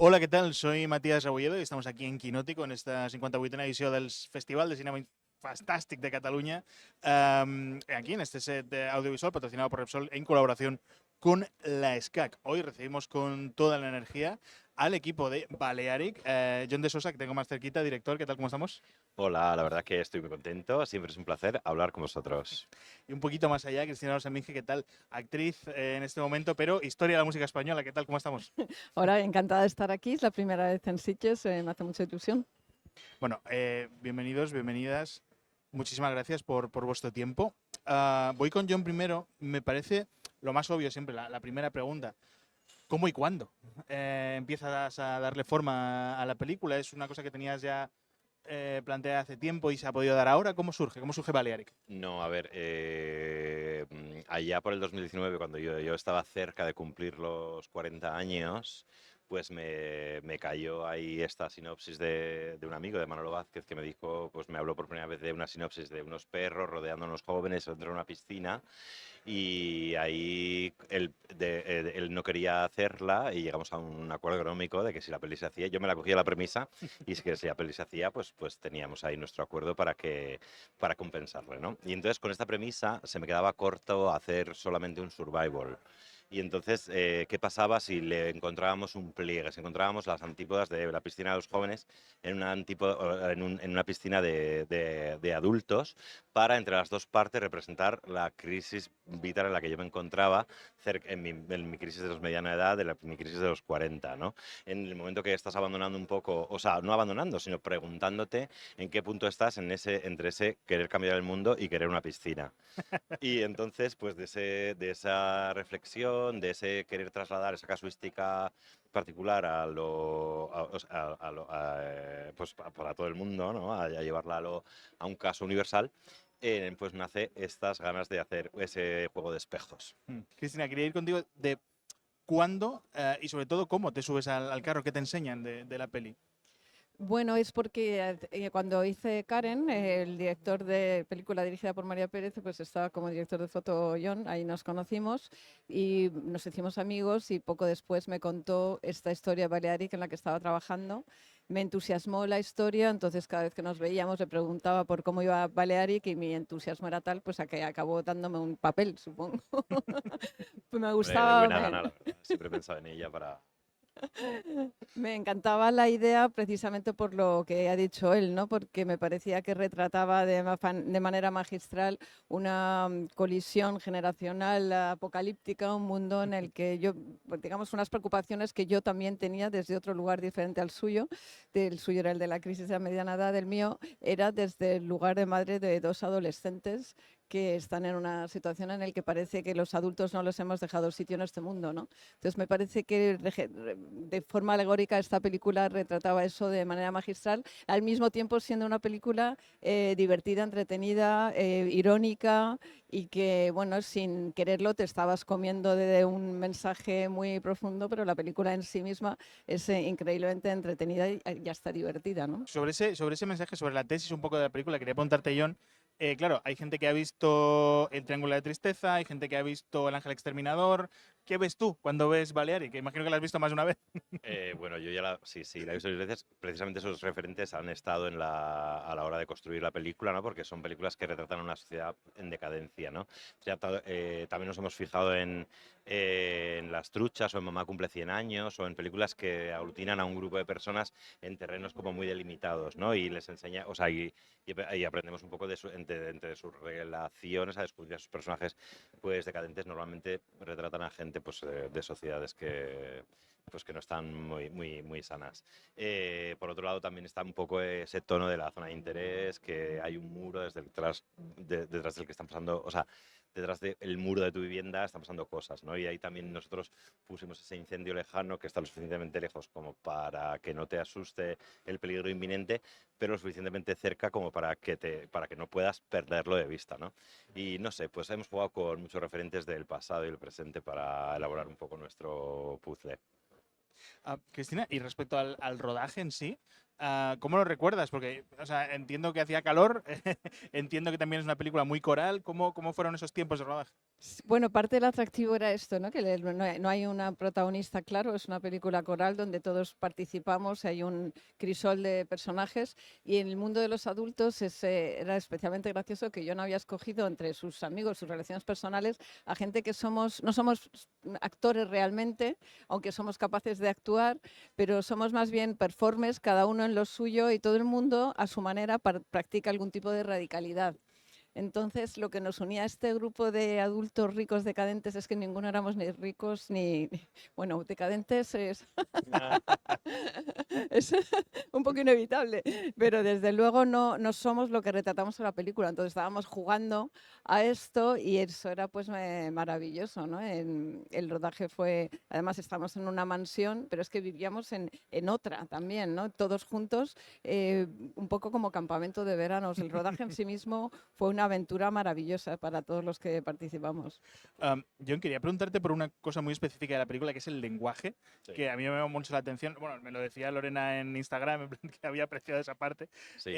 Hola, ¿qué tal? Soy Matías Rebolledo y estamos aquí en Quinótico en esta 58a edició del Festival de Cinema Fantàstic de Cataluña, aquí en este set audiovisual patrocinado por Repsol en colaboración con la SCAC. Hoy recibimos con toda la energía al equipo de Balearic. John de Sosa, que tengo más cerquita, director, ¿qué tal? ¿Cómo estamos? Hola, la verdad que estoy muy contento, siempre es un placer hablar con vosotros. Y un poquito más allá, Cristina Rosaminge, ¿qué tal? Actriz en este momento, pero historia de la música española, ¿qué tal? ¿Cómo estamos? Hola, encantada de estar aquí. Es la primera vez en Sitges, me hace mucha ilusión. Bueno, bienvenidos, bienvenidas. Muchísimas gracias por vuestro tiempo. Voy con John primero. Me parece lo más obvio siempre, la primera pregunta. ¿Cómo y cuándo empiezas a darle forma a la película? ¿Es una cosa que tenías ya planteada hace tiempo y se ha podido dar ahora? ¿Cómo surge? ¿Cómo surge Balearic? No, a ver, allá por el 2019, cuando yo estaba cerca de cumplir los 40 años, pues me cayó ahí esta sinopsis de un amigo, de Manolo Vázquez, que me dijo, pues me habló por primera vez de una sinopsis de unos perros rodeando a unos jóvenes dentro de una piscina. Y ahí él no quería hacerla y llegamos a un acuerdo económico de que si la peli se hacía, yo me la cogía la premisa y que si la peli se hacía, pues teníamos ahí nuestro acuerdo para compensarle, ¿no? Y entonces con esta premisa se me quedaba corto hacer solamente un survival. Y entonces, ¿qué pasaba si le encontrábamos un pliegue? Si encontrábamos las antípodas de la piscina de los jóvenes en una piscina de adultos, para entre las dos partes representar la crisis vital en la que yo me encontraba en mi crisis de los mediana edad, mi crisis de los 40, ¿no? En el momento que estás abandonando un poco, o sea, no abandonando, sino preguntándote en qué punto estás entre ese querer cambiar el mundo y querer una piscina. Y entonces, pues de esa reflexión, de ese querer trasladar esa casuística particular pues para todo el mundo, ¿no? A llevarla a un caso universal, pues nace estas ganas de hacer ese juego de espejos. Cristina, quería ir contigo de cuándo y sobre todo cómo te subes al carro, qué te enseñan de la peli. Bueno, es porque cuando hice Karen, el director de película dirigida por María Pérez, pues estaba como director de foto John, ahí nos conocimos y nos hicimos amigos y poco después me contó esta historia Balearic en la que estaba trabajando. Me entusiasmó la historia, entonces cada vez que nos veíamos le preguntaba por cómo iba Balearic y mi entusiasmo era tal, pues a que acabó dándome un papel, supongo. Pues me Hombre, de gustaba, buena gana, la verdad. Siempre he pensado en ella para... me encantaba la idea precisamente por lo que ha dicho él, ¿no? Porque me parecía que retrataba de manera magistral una colisión generacional apocalíptica, un mundo en el que yo, pues, digamos, unas preocupaciones que yo también tenía desde otro lugar diferente al suyo. El suyo era el de la crisis de la mediana edad, el mío era desde el lugar de madre de dos adolescentes que están en una situación en la que parece que los adultos no les hemos dejado sitio en este mundo, ¿no? Entonces me parece que de forma alegórica esta película retrataba eso de manera magistral, al mismo tiempo siendo una película divertida, entretenida, irónica y que, bueno, sin quererlo te estabas comiendo de un mensaje muy profundo, pero la película en sí misma es increíblemente entretenida y hasta divertida, ¿no? Sobre ese mensaje, sobre la tesis un poco de la película, quería preguntarte, John, claro, hay gente que ha visto El Triángulo de Tristeza, hay gente que ha visto El Ángel Exterminador. ¿Qué ves tú cuando ves Balearic? Que imagino que la has visto más de una vez. Bueno, yo ya sí, la he visto 10 veces. Precisamente esos referentes han estado a la hora de construir la película, ¿no? Porque son películas que retratan una sociedad en decadencia, ¿no? También nos hemos fijado en Las Truchas o en Mamá cumple 100 años o en películas que aglutinan a un grupo de personas en terrenos como muy delimitados, ¿no? Y les enseña, o sea, y aprendemos un poco entre sus relaciones a descubrir a sus personajes pues decadentes. Normalmente retratan a gente pues de sociedades que no están muy sanas. Por otro lado, también está un poco ese tono de la zona de interés, que hay un muro detrás del que están pasando, o sea, detrás del muro de tu vivienda están pasando cosas, ¿no? Y ahí también nosotros pusimos ese incendio lejano que está lo suficientemente lejos como para que no te asuste el peligro inminente, pero lo suficientemente cerca como para que no puedas perderlo de vista, ¿no? Y no sé, pues hemos jugado con muchos referentes del pasado y el presente para elaborar un poco nuestro puzzle. Cristina, y respecto al rodaje en sí, ¿cómo lo recuerdas? Porque, o sea, entiendo que hacía calor, entiendo que también es una película muy coral. ¿Cómo fueron esos tiempos de rodaje? Bueno, parte del atractivo era esto, ¿no? Que no hay una protagonista, claro, es una película coral donde todos participamos, hay un crisol de personajes y en el mundo de los adultos era especialmente gracioso que yo no había escogido entre sus amigos, sus relaciones personales, a gente que no somos actores realmente, aunque somos capaces de actuar, pero somos más bien performers, cada uno en lo suyo y todo el mundo a su manera practica algún tipo de radicalidad. Entonces, lo que nos unía a este grupo de adultos ricos decadentes es que ninguno éramos ni ricos bueno, decadentes es, es un poco inevitable, pero desde luego no somos lo que retratamos en la película. Entonces estábamos jugando a esto y eso era pues maravilloso, ¿no? El rodaje fue, además estamos en una mansión, pero es que vivíamos en otra también, ¿no? Todos juntos, un poco como campamento de veranos. El rodaje en sí mismo fue una aventura maravillosa para todos los que participamos. John, quería preguntarte por una cosa muy específica de la película, que es el lenguaje, Sí. que a mí me llamó mucho la atención. Bueno, me lo decía Lorena en Instagram, en plan que había apreciado esa parte. Sí.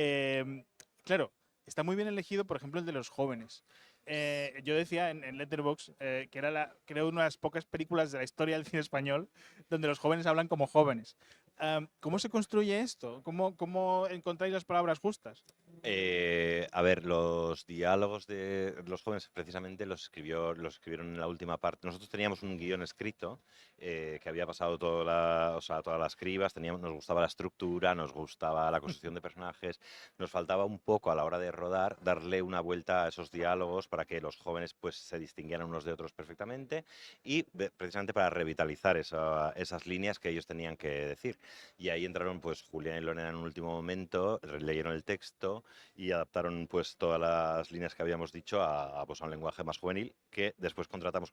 Claro, está muy bien elegido, por ejemplo, el de los jóvenes. Yo decía en Letterboxd que era, creo, una de las pocas películas de la historia del cine español donde los jóvenes hablan como jóvenes. ¿Cómo se construye esto? ¿Cómo encontráis las palabras justas? A ver, los diálogos de los jóvenes precisamente los escribieron en la última parte. Nosotros teníamos un guión escrito que había pasado o sea, todas las cribas, nos gustaba la estructura, nos gustaba la construcción de personajes, nos faltaba un poco a la hora de rodar darle una vuelta a esos diálogos para que los jóvenes pues se distinguieran unos de otros perfectamente y precisamente para revitalizar esas líneas que ellos tenían que decir. Y ahí entraron pues Julián y Lorena en un último momento, leyeron el texto y adaptaron pues todas las líneas que habíamos dicho pues, a un lenguaje más juvenil que después contrastamos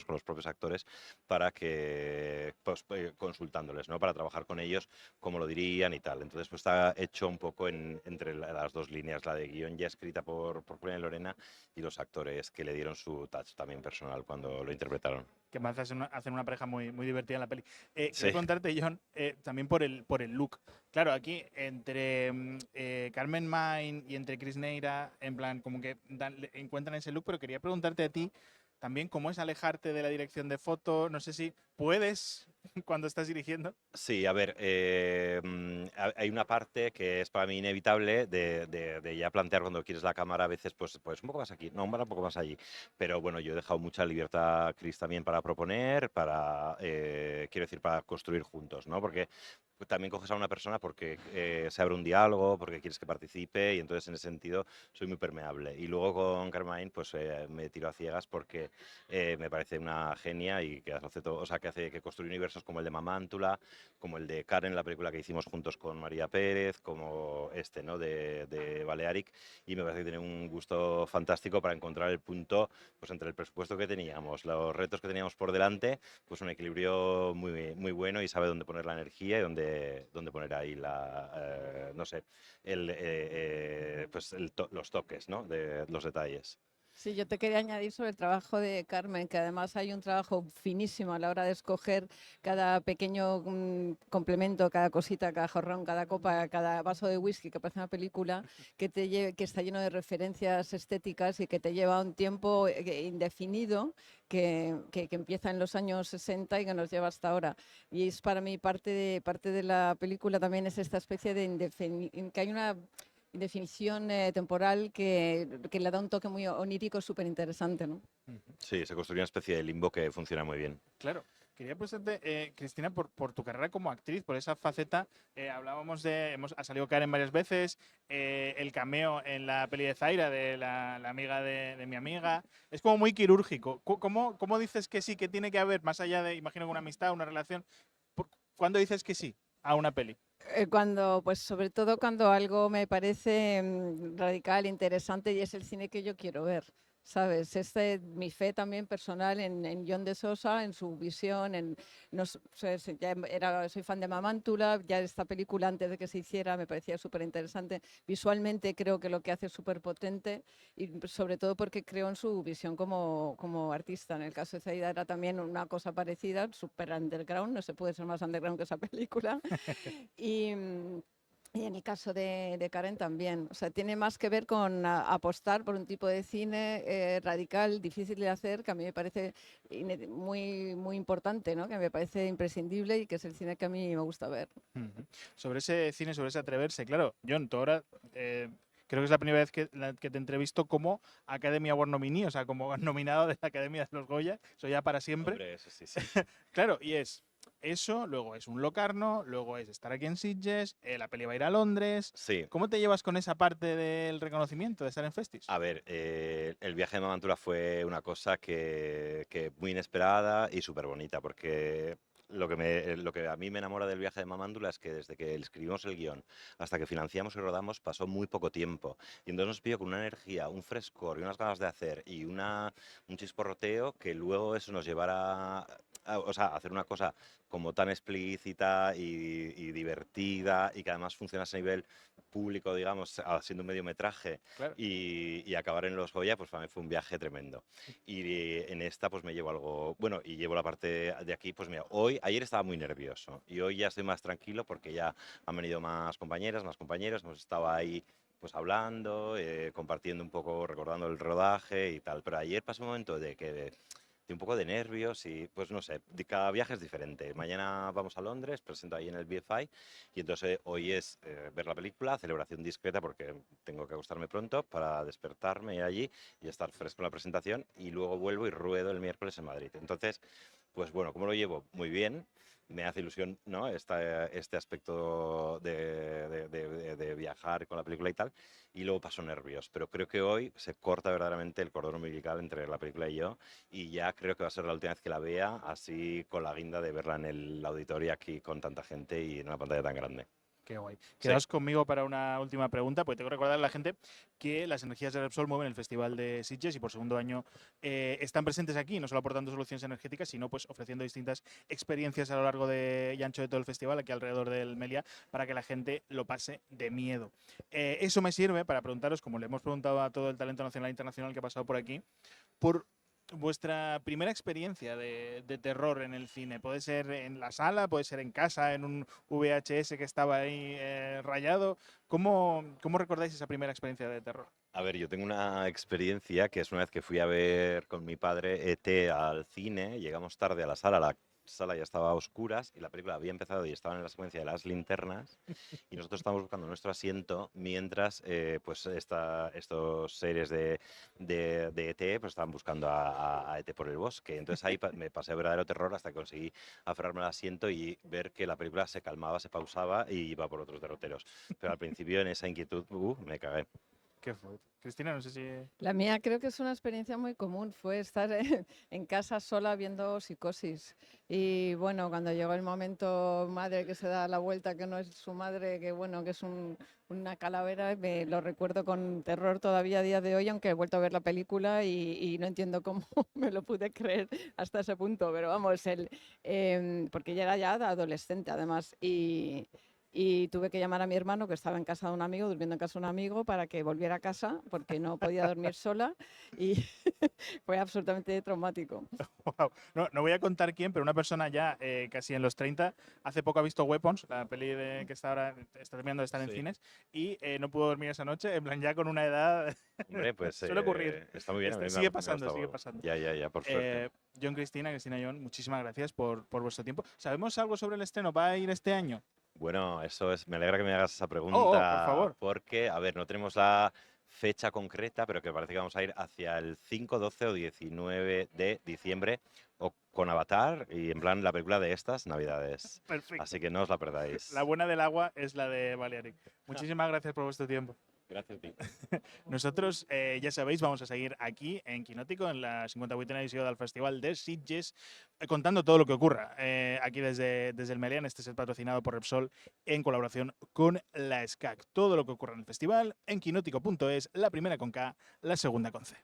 con los propios actores para que pues, consultándoles, ¿no? Para trabajar con ellos cómo lo dirían y tal. Entonces pues está hecho un poco entre las dos líneas, la de guión ya escrita por Julián y Lorena y los actores que le dieron su touch también personal cuando lo interpretaron. Que más hacen una pareja muy divertida en la peli. Quería Sí. preguntarte, John, también por el look. Claro, aquí entre Carmen Main y entre Chris Neira, en plan, como que encuentran ese look, pero quería preguntarte a ti también cómo es alejarte de la dirección de foto. No sé si puedes cuando estás dirigiendo. Sí, a ver, hay una parte que es para mí inevitable de ya plantear cuando quieres la cámara a veces, pues un poco más aquí, no, un poco más allí. Pero bueno, yo he dejado mucha libertad a Chris también para proponer, quiero decir, para construir juntos, ¿no? Porque también coges a una persona porque se abre un diálogo, porque quieres que participe y entonces en ese sentido soy muy permeable. Y luego con Carmine pues me tiro a ciegas porque me parece una genia y que hace todo, o sea, que hace que construye universos como el de Mamántula, como el de Karen, la película que hicimos juntos con María Pérez, como este, ¿no? De Balearic, y me parece que tiene un gusto fantástico para encontrar el punto pues entre el presupuesto que teníamos, los retos que teníamos por delante, pues un equilibrio muy bueno y sabe dónde poner la energía y dónde poner ahí no sé, pues los toques, ¿no? De los detalles. Sí, yo te quería añadir sobre el trabajo de Carmen, que además hay un trabajo finísimo a la hora de escoger cada pequeño complemento, cada cosita, cada jorrón, cada copa, cada vaso de whisky que parece una película, que está lleno de referencias estéticas y que te lleva un tiempo indefinido que empieza en los años 60 y que nos lleva hasta ahora. Y es para mí parte de la película también es esta especie que hay una definición temporal que le da un toque muy onírico súper interesante, ¿no? Sí, se construye una especie de limbo que funciona muy bien. Claro. Quería preguntarte, Cristina, por tu carrera como actriz, por esa faceta. Hablábamos ha salido Karen varias veces, el cameo en la peli de Zaira, de la amiga de mi amiga. Es como muy quirúrgico. ¿Cómo dices que sí, que tiene que haber, más allá de, imagino, una amistad, una relación? ¿Cuándo dices que sí a una peli? Pues sobre todo cuando algo me parece radical, interesante y es el cine que yo quiero ver, ¿sabes? Mi fe también personal en John de Sosa, en su visión, soy fan de Mamántula, ya esta película antes de que se hiciera me parecía súper interesante. Visualmente creo que lo que hace es súper potente y sobre todo porque creo en su visión como artista. En el caso de Zaida era también una cosa parecida, súper underground, no se puede ser más underground que esa película. Y, Y en el caso de Karen también. O sea, tiene más que ver con apostar por un tipo de cine radical, difícil de hacer, que a mí me parece muy, muy importante, ¿no? Que me parece imprescindible y que es el cine que a mí me gusta ver. Sobre ese cine, sobre ese atreverse, claro, John, tú ahora creo que es la primera vez que te entrevisto como Academy Award nominee, o sea, como nominado de la Academia de los Goya, eso ya para siempre. Hombre, eso sí, sí. Claro, y es eso, luego es un Locarno, luego es estar aquí en Sitges, la peli va a ir a Londres. Sí. ¿Cómo te llevas con esa parte del reconocimiento de estar en Festis? A ver, el viaje de Mamantura fue una cosa que muy inesperada y súper bonita, porque lo que a mí me enamora del viaje de Mamándula es que desde que escribimos el guión hasta que financiamos y rodamos pasó muy poco tiempo. Y entonces nos pilló con una energía, un frescor y unas ganas de hacer y un chisporroteo que luego eso nos llevara o sea, a hacer una cosa como tan explícita y divertida y que además funcionase a nivel público, digamos, siendo un mediometraje Claro. y acabar en los Goya, pues para mí fue un viaje tremendo. Y en esta pues me llevo algo, bueno, y llevo la parte de aquí, pues mira, ayer estaba muy nervioso y hoy ya estoy más tranquilo porque ya han venido más compañeras, más compañeros, hemos estado ahí pues hablando, compartiendo un poco, recordando el rodaje y tal, pero ayer pasó un momento de un poco de nervios y pues no sé, cada viaje es diferente. Mañana vamos a Londres, presento ahí en el BFI y entonces hoy es ver la película, celebración discreta porque tengo que acostarme pronto para despertarme allí y estar fresco en la presentación y luego vuelvo y ruedo el miércoles en Madrid. Entonces, pues bueno, ¿cómo lo llevo? Muy bien. Me hace ilusión, ¿no? Este aspecto de viajar con la película y tal, y luego paso nervios, pero creo que hoy se corta verdaderamente el cordón umbilical entre la película y yo, y ya creo que va a ser la última vez que la vea, así con la guinda de verla en el auditorio aquí con tanta gente y en una pantalla tan grande. Qué guay. Sí. Quedaos conmigo para una última pregunta, porque tengo que recordar a la gente que las energías de Repsol mueven el Festival de Sitges y por segundo año están presentes aquí, no solo aportando soluciones energéticas, sino pues ofreciendo distintas experiencias a lo largo y ancho de todo el festival, aquí alrededor del Meliá, para que la gente lo pase de miedo. Eso me sirve para preguntaros, como le hemos preguntado a todo el talento nacional e internacional que ha pasado por aquí, por vuestra primera experiencia de terror en el cine. Puede ser en la sala, puede ser en casa, en un VHS que estaba ahí rayado. ¿Cómo recordáis esa primera experiencia de terror? A ver, yo tengo una experiencia que es una vez que fui a ver con mi padre ET al cine, llegamos tarde a la sala ya estaba a oscuras y la película había empezado y estaban en la secuencia de las linternas y nosotros estábamos buscando nuestro asiento mientras pues estos seres de ET pues estaban buscando a ET por el bosque. Entonces ahí me pasé verdadero terror hasta que conseguí aferrarme al asiento y ver que la película se calmaba, se pausaba y iba por otros derroteros. Pero al principio en esa inquietud me cagué. Qué fuerte. Cristina, no sé si... La mía creo que es una experiencia muy común, fue estar en casa sola viendo Psicosis. Y bueno, cuando llegó el momento, madre que se da la vuelta, que no es su madre, que bueno, que es una calavera, me lo recuerdo con terror todavía a día de hoy, aunque he vuelto a ver la película y no entiendo cómo me lo pude creer hasta ese punto, pero vamos, porque ya era ya adolescente además y tuve que llamar a mi hermano, que estaba en casa de un amigo, durmiendo en casa de un amigo, para que volviera a casa, porque no podía dormir sola y fue absolutamente traumático. Wow. No voy a contar quién, pero una persona ya casi en los 30, hace poco ha visto Weapons, la peli que está terminando de estar en Sí. cines, y no pudo dormir esa noche, en plan ya con una edad... Hombre, pues Suele ocurrir. está muy bien. a mí me Sigue ha pasando, gustado. sigue pasando. Ya, por suerte. John, Cristina, John, muchísimas gracias por vuestro tiempo. ¿Sabemos algo sobre el estreno? ¿Va a ir este año? Bueno, me alegra que me hagas esa pregunta, por favor. porque, a ver, no tenemos la fecha concreta, pero que parece que vamos a ir hacia el 5, 12 o 19 de diciembre o con Avatar y en plan la película de estas Navidades. Perfecto. Así que no os la perdáis. La buena del agua es la de Balearic. Muchísimas gracias por vuestro tiempo. Gracias a ti. Nosotros, ya sabéis, vamos a seguir aquí en Quinótico, en la 58ª edición del Festival de Sitges, contando todo lo que ocurra aquí desde el Meliá, en este set patrocinado por Repsol, en colaboración con la SCAC. Todo lo que ocurra en el festival en quinótico.es, la primera con K, la segunda con C.